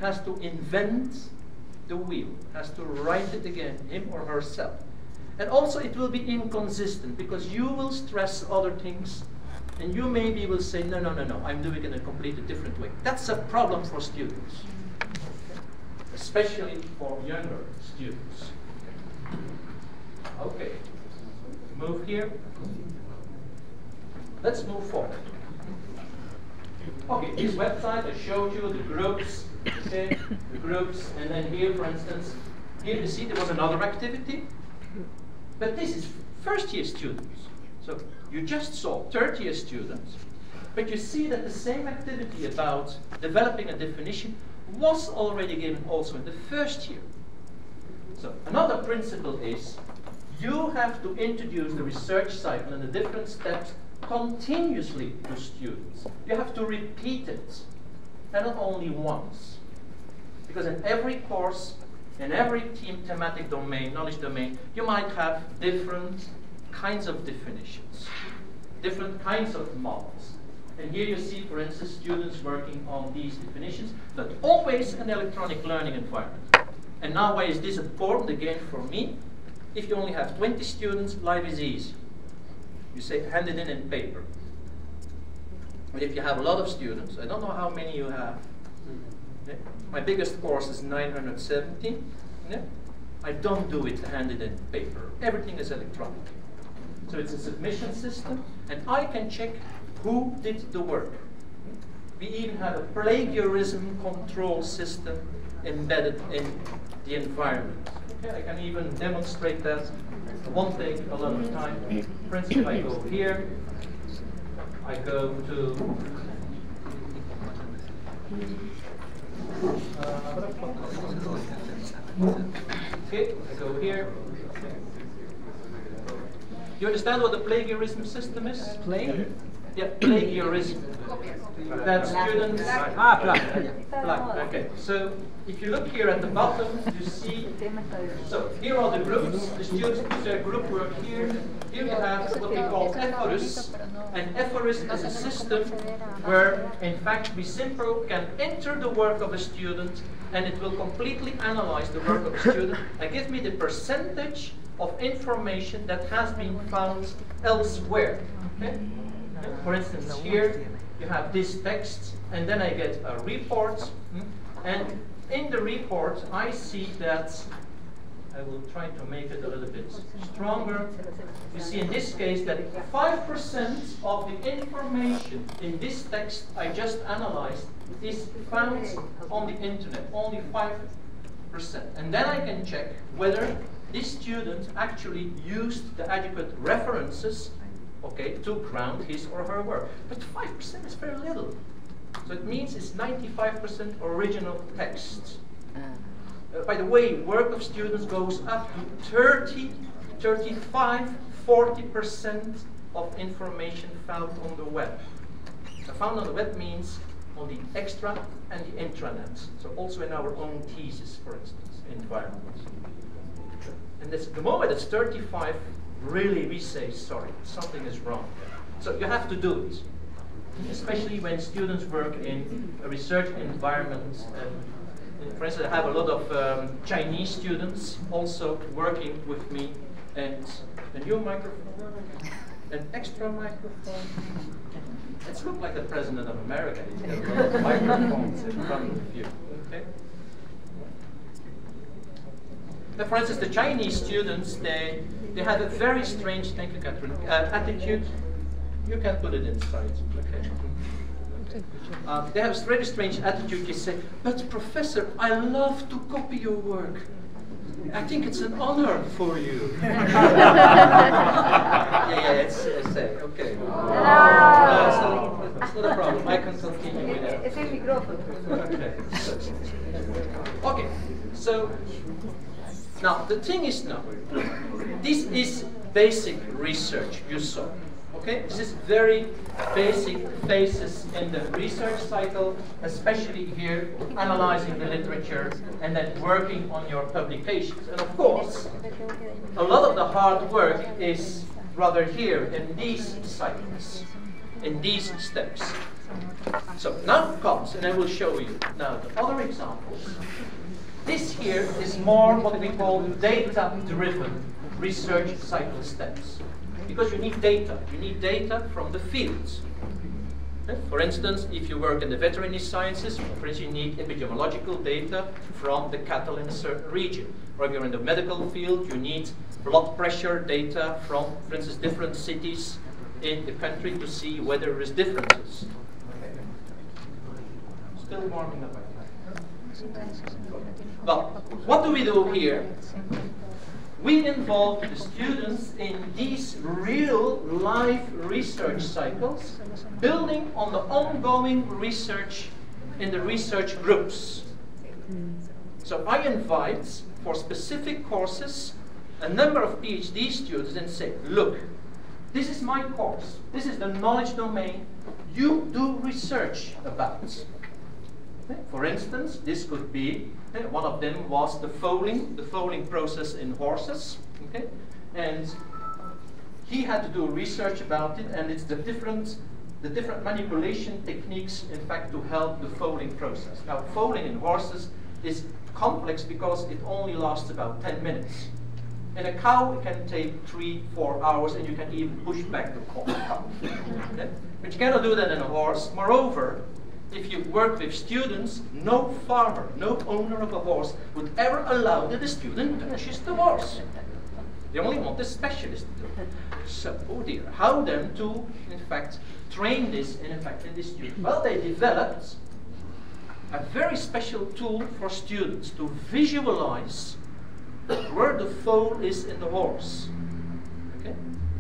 has to invent the wheel, has to write it again, him or herself. And also it will be inconsistent, because you will stress other things, and you maybe will say, no, no, no, no, I'm doing it in a completely different way. That's a problem for students, especially for younger students. Okay, move here. Let's move forward. Okay, this website, I showed you the groups, okay, the groups, and then here, for instance, here you see there was another activity, but this is first-year students. So you just saw third-year students, but you see that the same activity about developing a definition was already given also in the first year. So another principle is you have to introduce the research cycle and the different steps continuously to students. You have to repeat it, and not only once. Because in every course, in every thematic domain, knowledge domain, you might have different kinds of definitions, different kinds of models. And here you see, for instance, students working on these definitions, but always an electronic learning environment. And now why is this important again for me? If you only have 20 students, life is easy. You say, hand it in paper. But if you have a lot of students, I don't know how many you have. Yeah? My biggest course is 970. Yeah? I don't do it handed in paper. Everything is electronic. So it's a submission system, and I can check who did the work. We even have a plagiarism control system embedded in the environment. Okay, I can even demonstrate that. It won't take a lot of time. For instance, I go here, I go to okay, I go here. You understand what the plagiarism system is? Yeah, plagiarism. That students okay. So if you look here at the bottom, you see. So here are the groups. The students do their group work here. Here you have what we call Ephorus, and Ephorus is a system where, in fact, BSimpro can enter the work of a student, and it will completely analyze the work of a student and give me the percentage of information that has been found elsewhere. Okay? For instance, here you have this text, and then I get a report, and in the report I see that, I will try to make it a little bit stronger. You see in this case that 5% of the information in this text I just analyzed is found on the internet, only 5%. And then I can check whether this student actually used the adequate references, okay, to ground his or her work. But 5% is very little. So it means it's 95% original text. By the way, work of students goes up to 30, 35, 40% of information found on the web. Found on the web means on the extra and the intranet. So also in our own thesis, for instance, environment. And that's, the moment it's 35, really we say, sorry, something is wrong. So you have to do it. Especially when students work in a research environment. For instance, I have a lot of Chinese students also working with me, and a new microphone, an extra microphone. Let's look like the President of America. He's got a lot of microphones in front of you. Okay? Now, for instance, the Chinese students, they have a very strange, thank you, Catherine, attitude. You can put it inside. Okay. They have a very strange attitude. You say, but professor, I love to copy your work. I think it's an honor for you. yeah, it's okay. So it's not a problem. I can continue with that. Okay. Okay. So now the thing is now, this is basic research you saw. Okay, this is very basic phases in the research cycle, especially here analyzing the literature and then working on your publications. And of course, a lot of the hard work is rather here in these cycles, in these steps. So now comes, and I will show you now the other examples. This here is more what we call data-driven research cycle steps. Because you need data. You need data from the fields. For instance, if you work in the veterinary sciences, for instance, you need epidemiological data from the cattle in a certain region. Or if you're in the medical field, you need blood pressure data from, for instance, different cities in the country to see whether there is differences. Still warming up. Well, what do we do here? We involve the students in these real life research cycles, building on the ongoing research in the research groups. So I invite, for specific courses, a number of PhD students and say, look, this is my course, this is the knowledge domain you do research about. For instance, this could be, one of them was the foaling process in horses. Okay? And he had to do research about it, and it's the different manipulation techniques, in fact, to help the foaling process. Now, foaling in horses is complex because it only lasts about 10 minutes. In a cow, it can take 3-4 hours, and you can even push back the cow. Okay? But you cannot do that in a horse. Moreover, if you work with students, no farmer, no owner of a horse would ever allow that the student touches the horse. They only want the specialist to do it. So, oh dear, how then to, in fact, train this in the student? Well, they developed a very special tool for students to visualize where the foal is in the horse. Okay?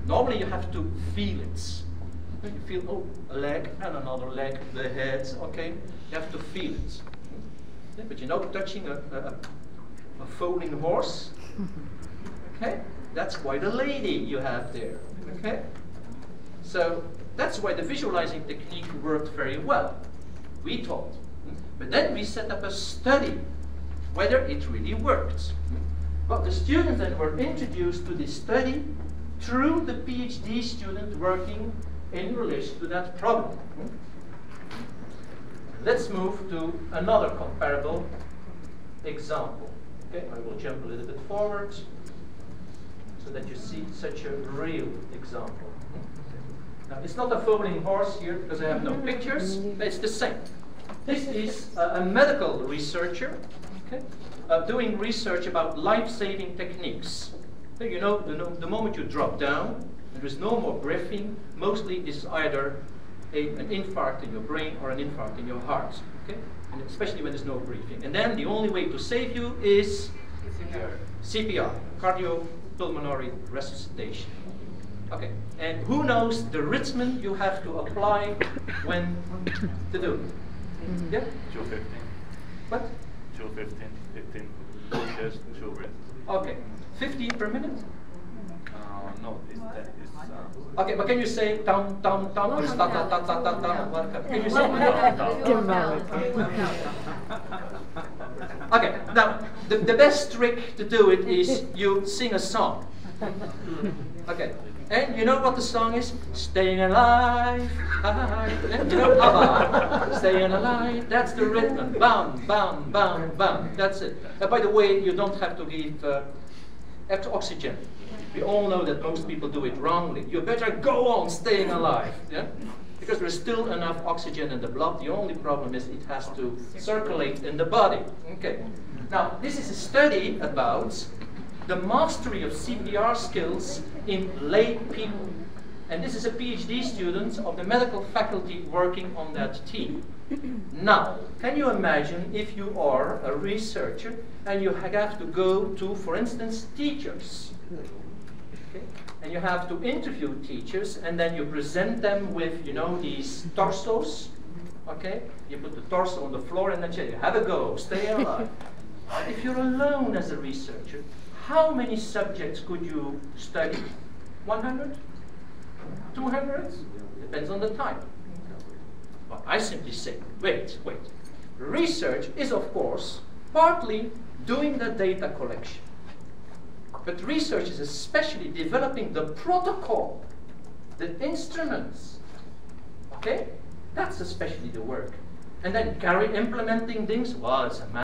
Normally you have to feel it. You feel, oh, a leg and another leg, the head, okay? You have to feel it. Yeah, but you know, touching a foaling horse, okay? That's quite a lady you have there, okay? So that's why the visualizing technique worked very well, we thought. But then we set up a study whether it really worked. Well, the students then were introduced to this study through the PhD student working in relation to that problem. Let's move to another comparable example. Okay, I will jump a little bit forward so that you see such a real example. Now, it's not a foaling horse here because I have no pictures, but it's the same. This is a medical researcher, okay, doing research about life-saving techniques. So, you know, the moment you drop down, there is no more breathing. Mostly it's either an infarct in your brain or an infarct in your heart. Okay? And especially when there's no breathing. And then the only way to save you is CPR, cardiopulmonary resuscitation. Okay. And who knows the rhythm you have to apply when to do it? Yeah? 215. What? 215, 15 pushes, 2 breaths. Okay. 50 per minute? No, Okay, but can you say down, down, down, or ta ta ta ta ta ta? Can you say? Okay, now the best trick to do it is you sing a song. Okay, and you know what the song is? Staying alive. You know, ABBA. Staying alive. That's the rhythm. Bam, bam, bam, bam. That's it. By the way, you don't have to give oxygen. We all know that most people do it wrongly. You better go on staying alive, yeah? Because there's still enough oxygen in the blood. The only problem is it has to circulate in the body. Okay. Now, this is a study about the mastery of CPR skills in lay people. And this is a PhD student of the medical faculty working on that team. Now, can you imagine if you are a researcher and you have to go to, for instance, teachers? Okay. And you have to interview teachers, and then you present them with, you know, these torsos. Okay? You put the torso on the floor and then you have a go, stay alive. If you're alone as a researcher, how many subjects could you study? 100? 200? Depends on the type. Well, I simply say, wait. Research is, of course, partly doing the data collection. But research is especially developing the protocol, the instruments, okay? That's especially the work. And then implementing things, well, it's a